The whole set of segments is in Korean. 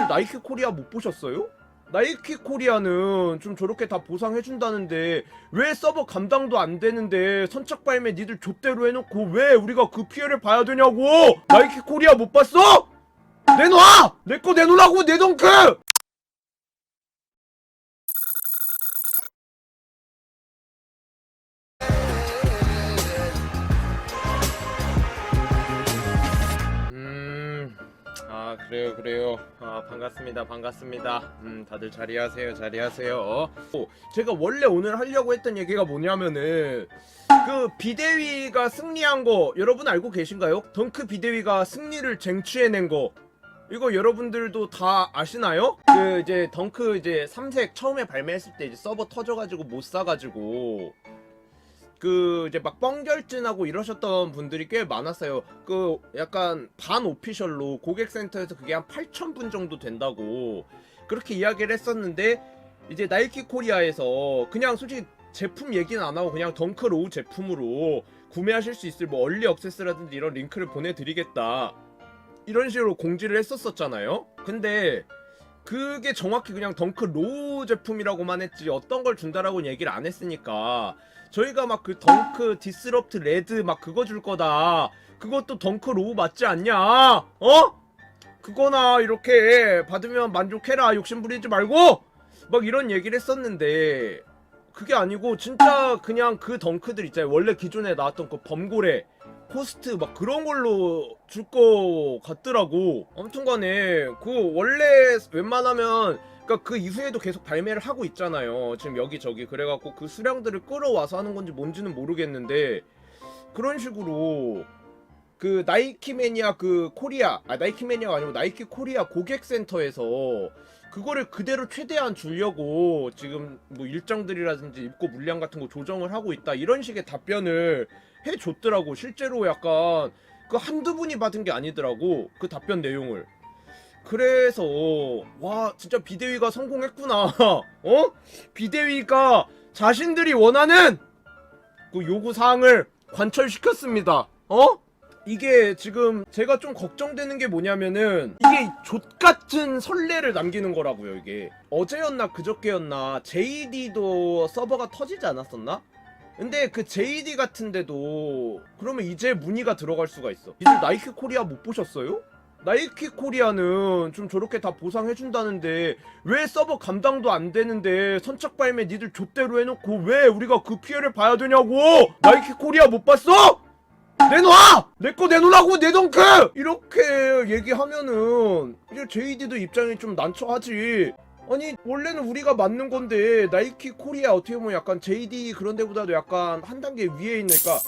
니들 나이키 코리아 못 보셨어요? 나이키 코리아는 좀 저렇게 다 보상해준다는데 왜 서버 감당도 안 되는데 선착 발매 니들 좆대로 해놓고 왜 우리가 그 피해를 봐야 되냐고! 나이키 코리아 못 봤어? 내놔! 내 거 내놓으라고 내 덩크! 그래요. 반갑습니다. 다들 자리하세요. 제가 원래 오늘 하려고 했던 얘기가 뭐냐면은 그 비대위가 승리한 거 여러분 알고 계신가요? 덩크 비대위가 승리를 쟁취해낸 거 이거 여러분들도 다 아시나요? 그 이제 덩크 이제 3색 처음에 발매했을 때 이제 서버 터져가지고 못 사가지고 그 이제 막 뻥결진하고 이러셨던 분들이 꽤 많았어요. 그 약간 반 오피셜로 고객센터에서 그게 한 8,000분 정도 된다고 그렇게 이야기를 했었는데 이제 나이키 코리아에서 그냥 솔직히 제품 얘기는 안 하고 그냥 덩크 로우 제품으로 구매하실 수 있을 뭐 얼리 액세스라든지 이런 링크를 보내드리겠다 이런 식으로 공지를 했었잖아요. 근데 그게 정확히 그냥 덩크 로우 제품이라고만 했지 어떤 걸 준다라고 얘기를 안 했으니까 저희가 막 그 덩크 디스럽트 레드 막 그거 줄 거다 그것도 덩크 로우 맞지 않냐 어? 그거나 이렇게 받으면 만족해라 욕심 부리지 말고 막 이런 얘기를 했었는데 그게 아니고 진짜 그냥 그 덩크들 있잖아요. 원래 기존에 나왔던 그 범고래 코스트 막 그런 걸로 줄 거 같더라고. 아무튼간에 그 원래 웬만하면 그러니까 그 이후에도 계속 발매를 하고 있잖아요. 지금 여기저기 그래갖고 그 수량들을 끌어와서 하는 건지 뭔지는 모르겠는데 그런 식으로 그 나이키 매니아 그 코리아 나이키 매니아가 아니고 나이키 코리아 고객센터에서 그거를 그대로 최대한 주려고 지금 뭐 일정들이라든지 입고 물량 같은 거 조정을 하고 있다 이런 식의 답변을 해줬더라고. 실제로 약간 그 한두 분이 받은 게 아니더라고 그 답변 내용을. 그래서 와 진짜 비대위가 성공했구나. 어? 비대위가 자신들이 원하는 그 요구사항을 관철시켰습니다. 어? 이게 지금 제가 좀 걱정되는 게 뭐냐면은 이게 족같은 선례를 남기는 거라고요. 이게 어제였나 그저께였나 JD도 서버가 터지지 않았었나? 근데 그 JD 같은데도 그러면 이제 문의가 들어갈 수가 있어. 이들 나이키 코리아 못 보셨어요? 나이키 코리아는 좀 저렇게 다 보상해준다는데 왜 서버 감당도 안 되는데 선착 발매 니들 좆대로 해놓고 왜 우리가 그 피해를 봐야 되냐고! 나이키 코리아 못 봤어? 내놔! 내 거 내놓으라고 내 덩크! 이렇게 얘기하면은 이제 JD도 입장이 좀 난처하지. 아니 원래는 우리가 맞는 건데 나이키 코리아 어떻게 보면 약간 JD 그런 데보다도 약간 한 단계 위에 있으니까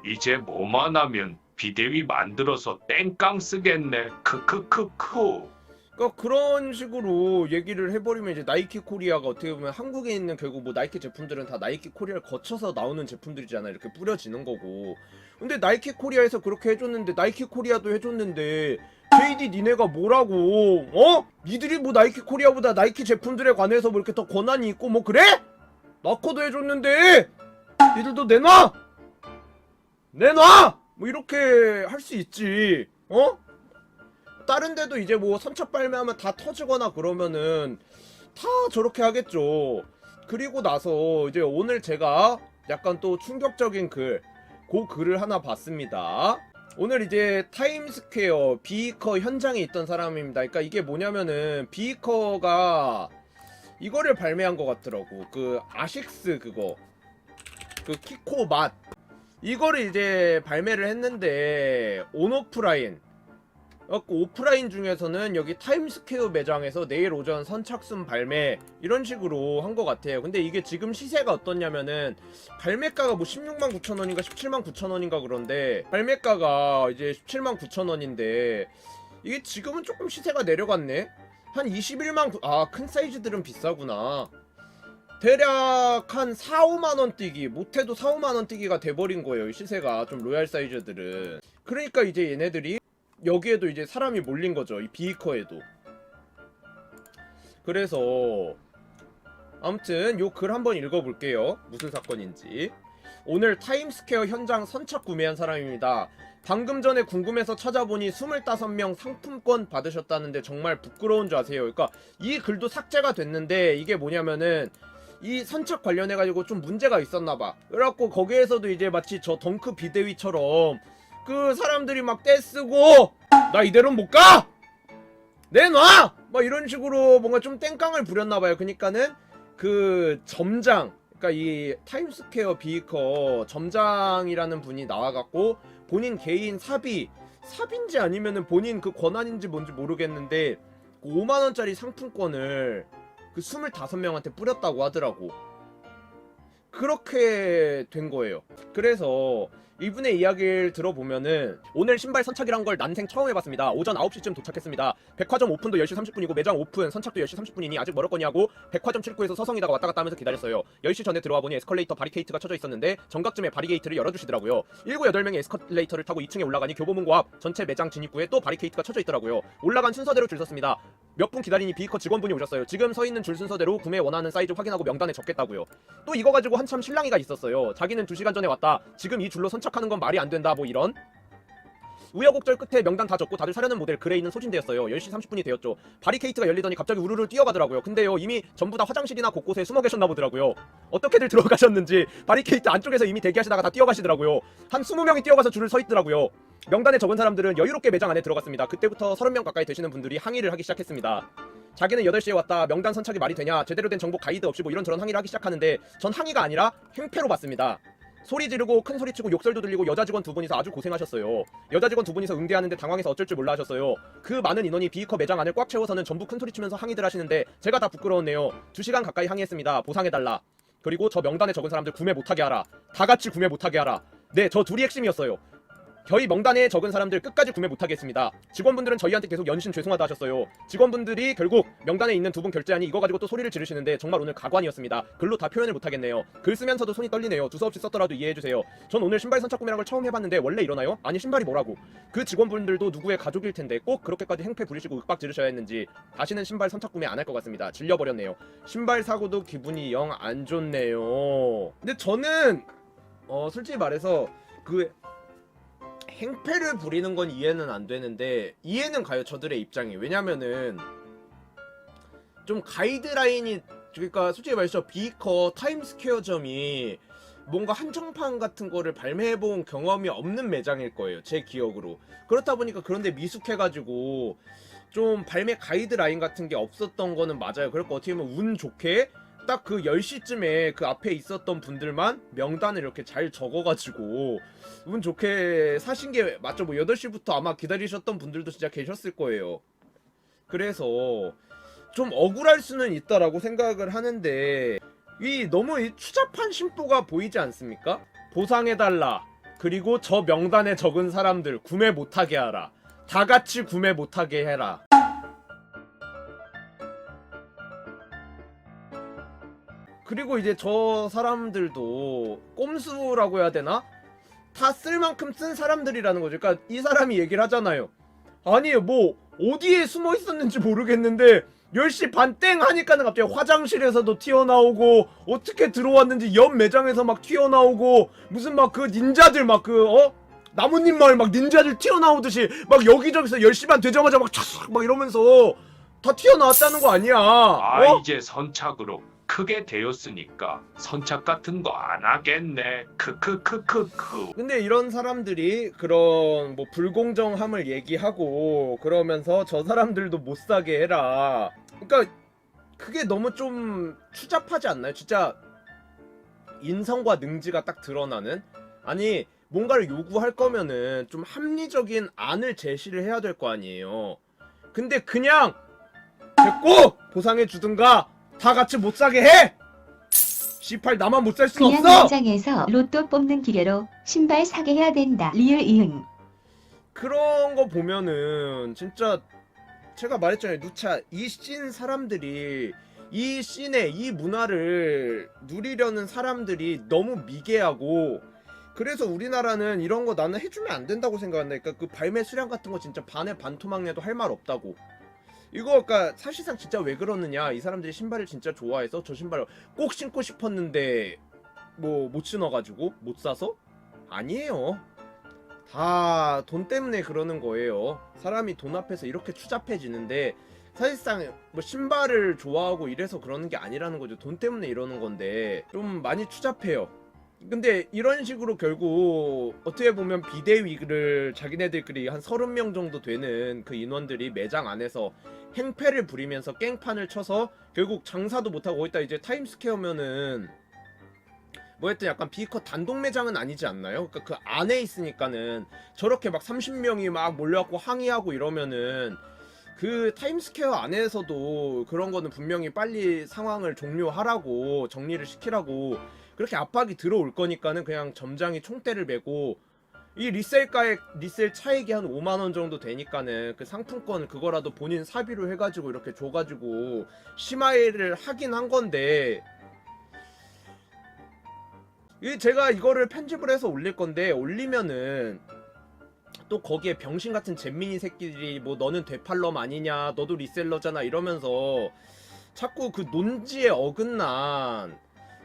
이제 뭐만 하면 비대위 만들어서 땡깡 쓰겠네. 크크크크. 그러니까 그런 식으로 얘기를 해버리면 이제 나이키 코리아가 어떻게 보면 한국에 있는 결국 뭐 나이키 제품들은 다 나이키 코리아를 거쳐서 나오는 제품들이잖아. 이렇게 뿌려지는 거고. 근데 나이키 코리아에서 그렇게 해줬는데 나이키 코리아도 해줬는데 JD 니네가 뭐라고 어? 니들이 뭐 나이키 코리아보다 나이키 제품들에 관해서 뭐 이렇게 더 권한이 있고 뭐 그래? 나코도 해줬는데 니들도 내놔! 내놔! 뭐 이렇게 할 수 있지. 어? 다른 데도 이제 뭐 선착 발매하면 다 터지거나 그러면은 다 저렇게 하겠죠. 그리고 나서 이제 오늘 제가 약간 또 충격적인 그 글을 하나 봤습니다. 오늘 이제 타임스퀘어 비이커 현장에 있던 사람입니다. 그러니까 이게 뭐냐면은 비이커가 이거를 발매한 것 같더라고. 그 아식스 그거 그 키코 맛 이거를 이제 발매를 했는데 온오프라인 오프라인 중에서는 여기 타임스퀘어 매장에서 내일 오전 선착순 발매 이런 식으로 한 것 같아요. 근데 이게 지금 시세가 어떻냐면은 발매가가 뭐 169,000원인가 179,000원인가 그런데 발매가가 이제 179,000원인데 이게 지금은 조금 시세가 내려갔네. 한 21만 큰 사이즈들은 비싸구나. 대략 한 4, 5만원 뛰기 못해도 4, 5만원 뛰기가 돼버린 거예요. 시세가 좀 로얄 사이즈들은. 그러니까 이제 얘네들이 여기에도 이제 사람이 몰린 거죠. 이 비이커에도. 그래서 아무튼 요 글 한번 읽어볼게요. 무슨 사건인지. 오늘 타임스퀘어 현장 선착 구매한 사람입니다. 방금 전에 궁금해서 찾아보니 25명 상품권 받으셨다는데 정말 부끄러운 줄 아세요. 그러니까 이 글도 삭제가 됐는데 이게 뭐냐면은 이 선착 관련해가지고 좀 문제가 있었나봐. 그래갖고 거기에서도 이제 마치 저 덩크 비대위처럼 그 사람들이 막 떼쓰고 나 이대로 못 가! 내놔! 막 이런 식으로 뭔가 좀 땡깡을 부렸나봐요. 그니까는 그 점장, 그러니까 이 타임스퀘어 비이커 점장이라는 분이 나와갖고 본인 개인 사비인지 아니면은 본인 그 권한인지 뭔지 모르겠는데 그 5만원짜리 상품권을 그 25명한테 뿌렸다고 하더라고. 그렇게 된 거예요. 그래서 이분의 이야기를 들어보면은 오늘 신발 선착이란 걸 난생 처음 해봤습니다. 오전 9시쯤 도착했습니다. 백화점 오픈도 10시 30분이고 매장 오픈 선착도 10시 30분이니 아직 멀었거냐고 백화점 출구에서 서성이다가 왔다갔다 하면서 기다렸어요. 10시 전에 들어와 보니 에스컬레이터 바리케이트가 쳐져 있었는데 정각쯤에 바리게이트를 열어주시더라고요. 7, 8명이 에스컬레이터를 타고 2층에 올라가니 교보문고 앞 전체 매장 진입구에 또 바리케이트가 쳐져 있더라고요. 올라간 순서대로 줄 섰습니다. 몇 분 기다리니 비이커 직원분이 오셨어요. 지금 서 있는 줄 순서대로 구매 원하는 사이즈 확인하고 명단에 적겠다고요. 또 이거 가지고 한참 실랑이가 있었어요. 자기는 2시간 전에 왔다. 지금 이 줄로 선착하는 건 말이 안 된다. 뭐 이런. 우여곡절 끝에 명단 다 적고 다들 사려는 모델 그레이는 소진되었어요. 10시 30분이 되었죠. 바리케이트가 열리더니 갑자기 우르르 뛰어가더라고요. 근데요 이미 전부 다 화장실이나 곳곳에 숨어 계셨나 보더라고요. 어떻게들 들어가셨는지 바리케이트 안쪽에서 이미 대기하시다가 다 뛰어가시더라고요. 한 20명이 뛰어가서 줄을 서 있더라고요. 명단에 적은 사람들은 여유롭게 매장 안에 들어갔습니다. 그때부터 30명 가까이 되시는 분들이 항의를 하기 시작했습니다. 자기는 8시에 왔다. 명단 선착이 말이 되냐. 제대로 된 정보 가이드 없이 뭐 이런저런 항의를 하기 시작하는데 전 항의가 아니라 행패로 봤습니다. 소리 지르고 큰 소리치고 욕설도 들리고 여자 직원 2분이서 아주 고생하셨어요. 여자 직원 2분이서 응대하는데 당황해서 어쩔 줄 몰라 하셨어요. 그 많은 인원이 비이커 매장 안을 꽉 채워서는 전부 큰 소리치면서 항의들 하시는데 제가 다 부끄러웠네요. 2시간 가까이 항의했습니다. 보상해달라. 그리고 저 명단에 적은 사람들 구매 못하게 하라. 다 같이 구매 못하게 하라. 네, 저 둘이 핵심이었어요. 저희 명단에 적은 사람들 끝까지 구매 못하게 했습니다. 직원분들은 저희한테 계속 연신 죄송하다 하셨어요. 직원분들이 결국 명단에 있는 2분 결제하니 이거 가지고 또 소리를 지르시는데 정말 오늘 가관이었습니다. 글로 다 표현을 못하겠네요. 글 쓰면서도 손이 떨리네요. 두서없이 썼더라도 이해해주세요. 전 오늘 신발 선착 구매란 걸 처음 해봤는데 원래 이러나요? 아니 신발이 뭐라고. 그 직원분들도 누구의 가족일 텐데 꼭 그렇게까지 행패 부리시고 윽박 지르셔야 했는지 다시는 신발 선착 구매 안 할 것 같습니다. 질려버렸네요. 신발 사고도 기분이 영 안 좋네요. 근데 저는 솔직히 말해서 그 행패를 부리는 건 이해는 안 되는데 이해는 가요. 저들의 입장이. 왜냐면은 좀 가이드라인이, 그러니까 솔직히 말해서 비이커 타임스퀘어점이 뭔가 한정판 같은 거를 발매해본 경험이 없는 매장일 거예요. 제 기억으로. 그렇다 보니까 그런데 미숙해가지고 좀 발매 가이드라인 같은 게 없었던 거는 맞아요. 그렇고 어떻게 보면 운 좋게 딱 그 10시쯤에 그 앞에 있었던 분들만 명단을 이렇게 잘 적어가지고 운 좋게 사신 게 맞죠. 뭐 8시부터 아마 기다리셨던 분들도 진짜 계셨을 거예요. 그래서 좀 억울할 수는 있다라고 생각을 하는데 너무 이 추잡한 심보가 보이지 않습니까? 보상해달라. 그리고 저 명단에 적은 사람들 구매 못하게 하라. 다 같이 구매 못하게 해라. 그리고 이제 저 사람들도 꼼수라고 해야 되나? 다 쓸 만큼 쓴 사람들이라는 거죠. 그러니까 이 사람이 얘기를 하잖아요. 아니 뭐 어디에 숨어 있었는지 모르겠는데 10시 반 땡 하니까는 갑자기 화장실에서도 튀어나오고 어떻게 들어왔는지 옆 매장에서 막 튀어나오고 무슨 막 그 닌자들 막 나뭇잎 마을 막 닌자들 튀어나오듯이 막 여기저기서 10시 반 되자마자 막 촥 막 이러면서 다 튀어나왔다는 거 아니야. 이제 선착으로 크게 되었으니까 선착 같은 거 안 하겠네. 크크크크크. 근데 이런 사람들이 그런 뭐 불공정함을 얘기하고 그러면서 저 사람들도 못 사게 해라. 그러니까 그게 너무 좀 추잡하지 않나요? 진짜 인성과 능지가 딱 드러나는? 아니 뭔가를 요구할 거면은 좀 합리적인 안을 제시를 해야 될 거 아니에요. 근데 그냥 됐고 보상해 주든가 다 같이 못 사게 해! C8 나만 못 살 순 없어! 그냥 매장에서 로또 뽑는 기계로 신발 사게 해야 된다. 리을 이응. 그런 거 보면은 진짜 제가 말했잖아요. 누차 이 씬 사람들이 이 씬의 이 문화를 누리려는 사람들이 너무 미개하고 그래서 우리나라는 이런 거 나는 해주면 안 된다고 생각한다. 그러니까 그 발매 수량 같은 거 진짜 반에 반토막 내도 할 말 없다고. 이거 그러니까 사실상 진짜 왜 그러느냐, 이 사람들이 신발을 진짜 좋아해서 저 신발을 꼭 신고 싶었는데 뭐 못 신어가지고 못 사서? 아니에요. 다 돈 때문에 그러는 거예요. 사람이 돈 앞에서 이렇게 추잡해지는데 사실상 뭐 신발을 좋아하고 이래서 그러는 게 아니라는 거죠. 돈 때문에 이러는 건데 좀 많이 추잡해요. 근데 이런 식으로 결국 어떻게 보면 비대위를 자기네들끼리 한 30명 정도 되는 그 인원들이 매장 안에서 행패를 부리면서 깽판을 쳐서 결국 장사도 못하고 거기다 이제 타임스퀘어면은 뭐 했든 약간 B컷 단독 매장은 아니지 않나요? 그러니까 그 안에 있으니까는 저렇게 막 30명이 막 몰려갖고 항의하고 이러면은 그 타임스퀘어 안에서도 그런 거는 분명히 빨리 상황을 종료하라고 정리를 시키라고 그렇게 압박이 들어올 거니까는 그냥 점장이 총대를 메고 이 리셀가액 리셀 차익이 한 5만원 정도 되니까는 그 상품권 그거라도 본인 사비로 해가지고 이렇게 줘가지고 심화를 하긴 한 건데 제가 이거를 편집을 해서 올릴 건데 올리면은 또 거기에 병신 같은 잼민이 새끼들이 뭐 너는 되팔럼 아니냐 너도 리셀러잖아 이러면서 자꾸 그 논지에 어긋난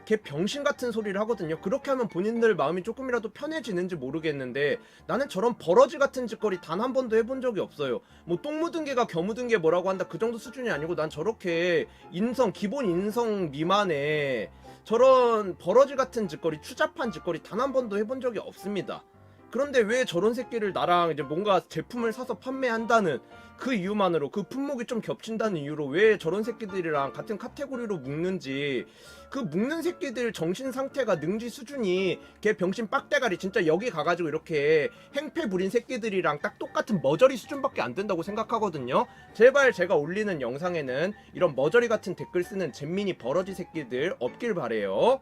걔 병신 같은 소리를 하거든요. 그렇게 하면 본인들 마음이 조금이라도 편해지는지 모르겠는데 나는 저런 버러지 같은 짓거리 단 한 번도 해본 적이 없어요. 뭐 똥 묻은 개가 겨 묻은 개 뭐라고 한다 그 정도 수준이 아니고 난 저렇게 인성 기본 인성 미만의 저런 버러지 같은 짓거리 추잡한 짓거리 단 한 번도 해본 적이 없습니다. 그런데 왜 저런 새끼를 나랑 이제 뭔가 제품을 사서 판매한다는 그 이유만으로 그 품목이 좀 겹친다는 이유로 왜 저런 새끼들이랑 같은 카테고리로 묶는지 그 묶는 새끼들 정신 상태가 능지 수준이 걔 병신 빡대가리 진짜 여기 가가지고 이렇게 행패 부린 새끼들이랑 딱 똑같은 머저리 수준밖에 안 된다고 생각하거든요. 제발 제가 올리는 영상에는 이런 머저리 같은 댓글 쓰는 잼민이 버러지 새끼들 없길 바래요.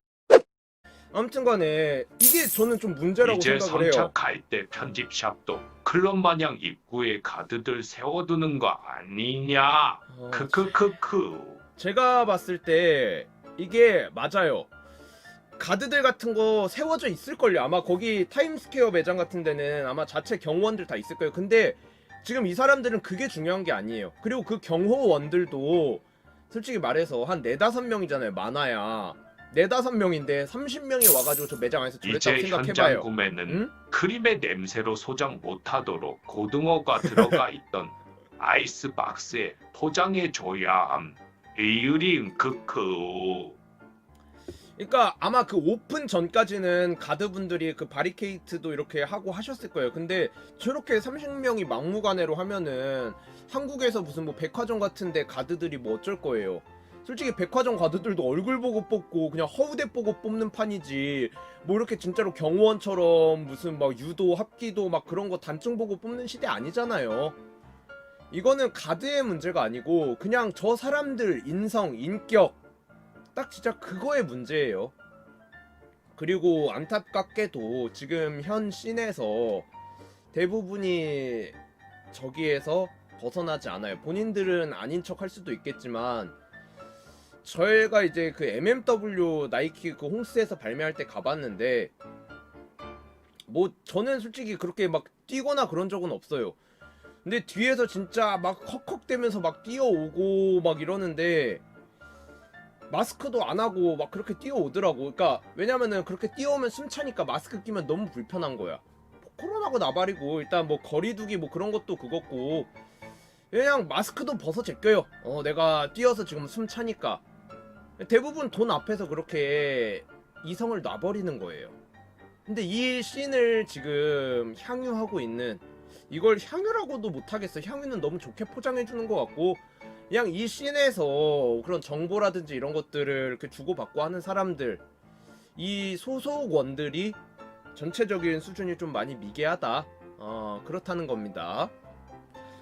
아무튼간에 이게 저는 좀 문제라고 이제 생각을 해요. 선착할 때 편집샵도 클럽 마냥 입구에 가드들 세워두는 거 아니냐? 크크크크. 제가 봤을 때 이게 맞아요. 가드들 같은 거 세워져 있을걸요. 아마 거기 타임스퀘어 매장 같은 데는 아마 자체 경호원들 다 있을 거예요. 근데 지금 이 사람들은 그게 중요한 게 아니에요. 그리고 그 경호원들도 솔직히 말해서 한 4-5명이잖아요. 많아야 4-5명인데 30명이 와가지고 저 매장 안에서 저랬다고 이제 현장 생각해봐요. 구매는 응? 크림의 냄새로 소장 못하도록 고등어가 들어가 있던 아이스박스에 포장해줘야 함. 에이유링 크크. 그러니까 아마 그 오픈 전까지는 가드분들이 그 바리케이트도 이렇게 하고 하셨을 거예요. 근데 저렇게 30명이 막무가내로 하면은 한국에서 무슨 뭐 백화점 같은데 가드들이 뭐 어쩔 거예요. 솔직히 백화점 가드들도 얼굴 보고 뽑고 그냥 허우대 보고 뽑는 판이지 뭐 이렇게 진짜로 경호원처럼 무슨 막 유도 합기도 막 그런 거 단증 보고 뽑는 시대 아니잖아요. 이거는 가드의 문제가 아니고 그냥 저 사람들 인성, 인격 딱 진짜 그거의 문제예요. 그리고 안타깝게도 지금 현 씬에서 대부분이 저기에서 벗어나지 않아요. 본인들은 아닌 척 할 수도 있겠지만 저희가 이제 그 MMW 나이키 그 홈스에서 발매할 때 가봤는데 뭐 저는 솔직히 그렇게 막 뛰거나 그런 적은 없어요. 근데 뒤에서 진짜 막 헉헉대면서 막 뛰어오고 막 이러는데 마스크도 안 하고 막 그렇게 뛰어오더라고. 그러니까 왜냐면은 그렇게 뛰어오면 숨 차니까 마스크 끼면 너무 불편한 거야. 코로나고 나발이고 일단 뭐 거리두기 뭐 그런 것도 그거고 그냥 마스크도 벗어 제껴요. 내가 뛰어서 지금 숨 차니까. 대부분 돈 앞에서 그렇게 이성을 놔버리는 거예요. 근데 이 씬을 지금 향유하고 있는 이걸 향유라고도 못하겠어. 향유는 너무 좋게 포장해주는 것 같고 그냥 이 씬에서 그런 정보라든지 이런 것들을 이렇게 주고받고 하는 사람들 이 소속원들이 전체적인 수준이 좀 많이 미개하다 그렇다는 겁니다.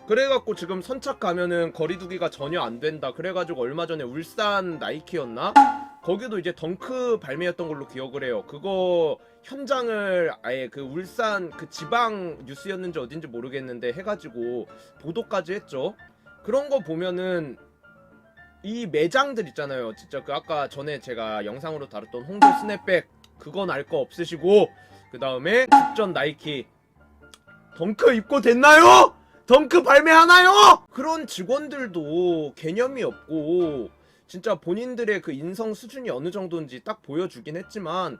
그래갖고 지금 선착 가면은 거리두기가 전혀 안 된다 그래가지고 얼마 전에 울산 나이키였나? 거기도 이제 덩크 발매였던 걸로 기억을 해요. 그거 현장을 아예 그 울산 그 지방 뉴스였는지 어딘지 모르겠는데 해가지고 보도까지 했죠. 그런 거 보면은 이 매장들 있잖아요. 진짜 그 아까 전에 제가 영상으로 다뤘던 홍대 스냅백 그건 알 거 없으시고 그 다음에 직전 나이키 덩크 입고 됐나요? 덩크 발매하나요? 그런 직원들도 개념이 없고 진짜 본인들의 그 인성 수준이 어느 정도인지 딱 보여주긴 했지만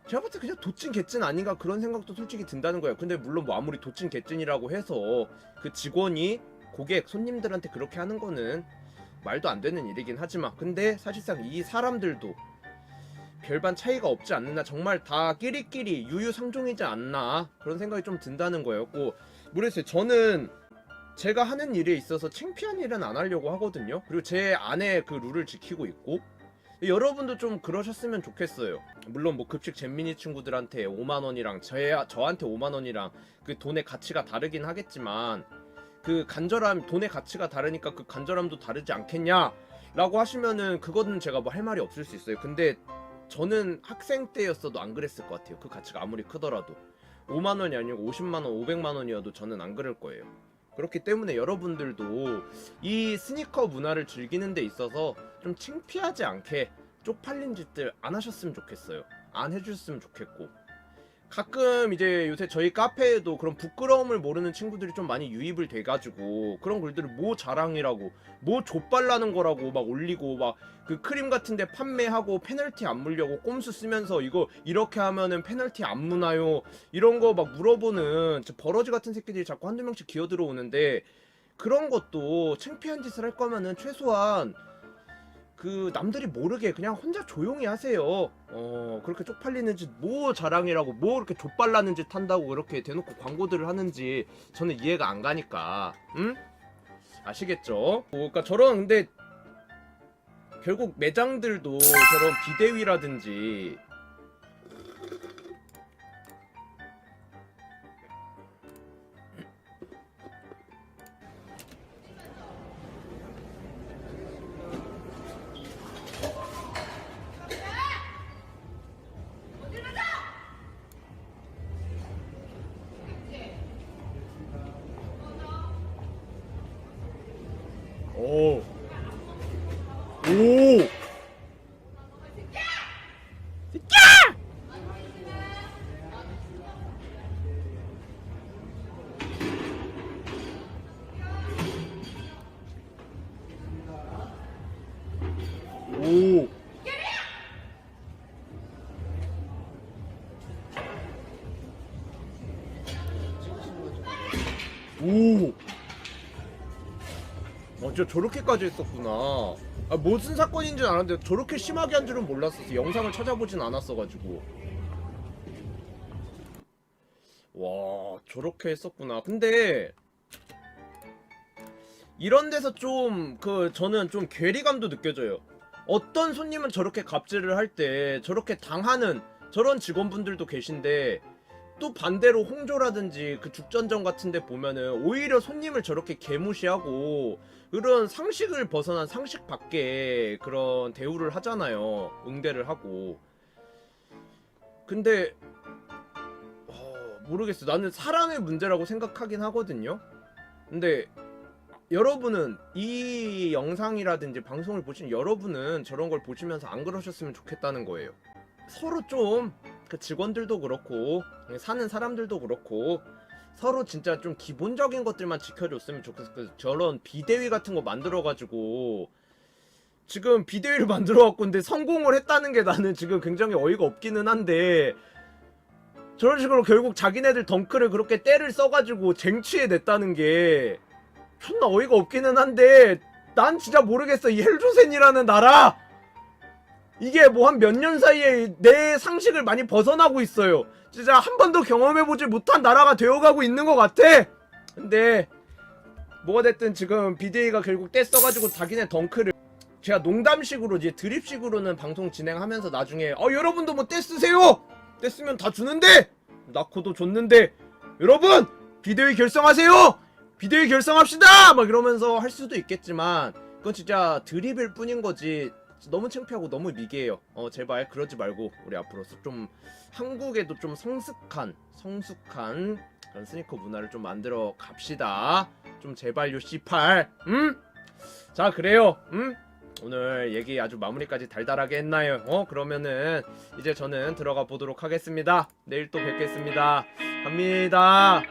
제가 봤을 때 그냥 도찐 개찐 아닌가 그런 생각도 솔직히 든다는 거예요. 근데 물론 뭐 아무리 도찐 개찐이라고 해서 그 직원이 고객 손님들한테 그렇게 하는 거는 말도 안 되는 일이긴 하지만, 근데 사실상 이 사람들도 별반 차이가 없지 않나, 정말 다 끼리끼리 유유상종이지 않나 그런 생각이 좀 든다는 거였고, 모르겠어요. 저는 제가 하는 일에 있어서 창피한 일은 안 하려고 하거든요. 그리고 제 안에 그 룰을 지키고 있고, 여러분도 좀 그러셨으면 좋겠어요. 물론 뭐 급식 잼민이 친구들한테 5만원이랑 저한테 5만원이랑 그 돈의 가치가 다르긴 하겠지만, 그 간절함, 돈의 가치가 다르니까 그 간절함도 다르지 않겠냐 라고 하시면은 그거는 제가 뭐 할 말이 없을 수 있어요. 근데 저는 학생 때였어도 안 그랬을 것 같아요. 그 가치가 아무리 크더라도 5만원이 아니고 50만원 500만원이어도 저는 안 그럴 거예요. 그렇기 때문에 여러분들도 이 스니커 문화를 즐기는 데 있어서 좀 창피하지 않게 쪽팔린 짓들 안 하셨으면 좋겠어요. 안 해주셨으면 좋겠고, 가끔 이제 요새 저희 카페에도 그런 부끄러움을 모르는 친구들이 좀 많이 유입을 돼가지고 그런 글들을 뭐 자랑이라고 뭐 좆발라는 거라고 막 올리고, 막 그 크림 같은데 판매하고 페널티 안 물려고 꼼수 쓰면서 이거 이렇게 하면은 페널티 안 무나요 이런 거 막 물어보는 저 버러지 같은 새끼들이 자꾸 한두 명씩 기어 들어오는데, 그런 것도 창피한 짓을 할 거면은 최소한 그 남들이 모르게 그냥 혼자 조용히 하세요. 그렇게 쪽팔리는 짓 뭐 자랑이라고 뭐 그렇게 좆발라는 짓 한다고 그렇게 대놓고 광고들을 하는지 저는 이해가 안 가니까. 응? 아시겠죠? 그러니까 저런, 근데 결국 매장들도 저런 비대위라든지 오. 오. 오. 진짜 저렇게까지 했었구나. 아, 무슨 사건인 줄 알았는데 저렇게 심하게 한 줄은 몰랐었어. 영상을 찾아보진 않았어가지고. 와, 저렇게 했었구나. 근데 이런 데서 좀 저는 좀 괴리감도 느껴져요. 어떤 손님은 저렇게 갑질을 할 때 저렇게 당하는 저런 직원분들도 계신데, 또 반대로 홍조라든지 그 죽전점 같은 데 보면은 오히려 손님을 저렇게 개무시하고 그런 상식을 벗어난 상식 밖에 그런 대우를 하잖아요. 응대를 하고. 근데 모르겠어. 나는 사람의 문제라고 생각하긴 하거든요. 근데 여러분은 이 영상이라든지 방송을 보신 여러분은 저런 걸 보시면서 안 그러셨으면 좋겠다는 거예요. 서로 좀 그 직원들도 그렇고 사는 사람들도 그렇고 서로 진짜 좀 기본적인 것들만 지켜줬으면 좋겠어. 저런 비대위 같은 거 만들어가지고 지금 비대위를 만들어갖고 근데 성공을 했다는 게 나는 지금 굉장히 어이가 없기는 한데, 저런 식으로 결국 자기네들 덩크를 그렇게 때를 써가지고 쟁취해 냈다는 게 존나 어이가 없기는 한데, 난 진짜 모르겠어. 이 헬조센이라는 나라, 이게 뭐 한 몇 년 사이에 내 상식을 많이 벗어나고 있어요. 진짜 한 번도 경험해보지 못한 나라가 되어가고 있는 것 같아. 근데 뭐가 됐든 지금 비데이가 결국 떼 써가지고 자기네 덩크를, 제가 농담식으로 이제 드립식으로는 방송 진행하면서 나중에 여러분도 뭐 떼 쓰세요. 떼 쓰면 다 주는데, 낳고도 줬는데 여러분 비데이 결성하세요. 비데이 결성합시다 막 이러면서 할 수도 있겠지만, 그건 진짜 드립일 뿐인 거지 너무 창피하고 너무 미개해요. 제발 그러지 말고 우리 앞으로 좀 한국에도 좀 성숙한 그런 스니커 문화를 좀 만들어 갑시다. 좀 제발요 C8. 자, 그래요. 오늘 얘기 아주 마무리까지 달달하게 했나요? 그러면은 이제 저는 들어가 보도록 하겠습니다. 내일 또 뵙겠습니다. 갑니다.